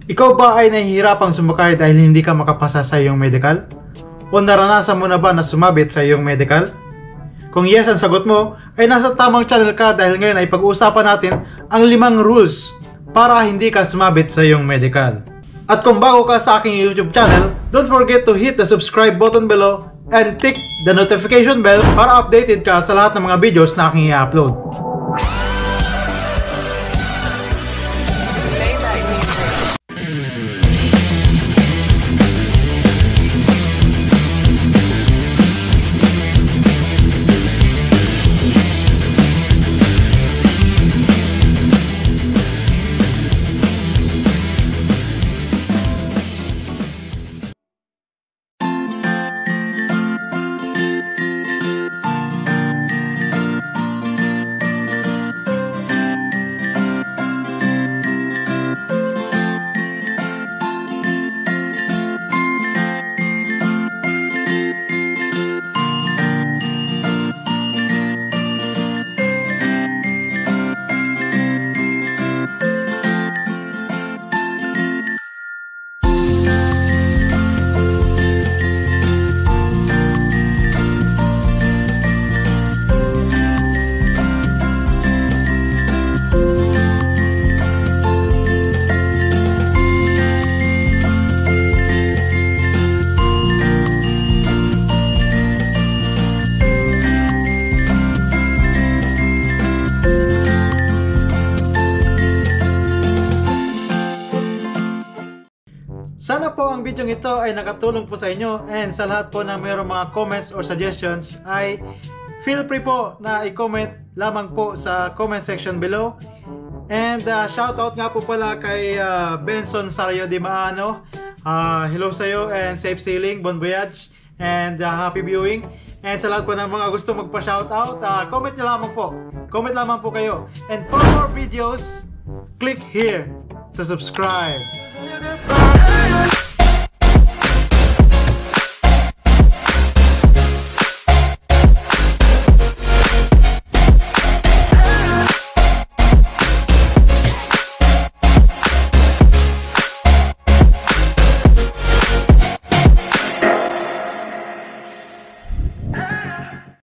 Ikaw ba ay nahihirapang sumakay dahil hindi ka makapasa sa iyong medical? O naranasan mo na ba na sumabit sa iyong medical? Kung yes ang sagot mo, ay nasa tamang channel ka dahil ngayon ay pag-uusapan natin ang 5 rules para hindi ka sumabit sa iyong medical. At kung bago ka sa aking YouTube channel, don't forget to hit the subscribe button below and tick the notification bell para updated ka sa lahat ng mga videos na aking i-upload. Sana po ang video ito ay nakatulong po sa inyo, and sa lahat po na mayroong mga comments or suggestions ay feel free po na i-comment lamang po sa comment section below. And shoutout nga po pala kay Benson Sario Di Maano. Hello sa iyo and safe sailing, bon voyage and happy viewing. And sa lahat po ng mga gusto magpa-shoutout, comment nyo lamang po. Comment lamang po kayo. And for more videos, click here to subscribe.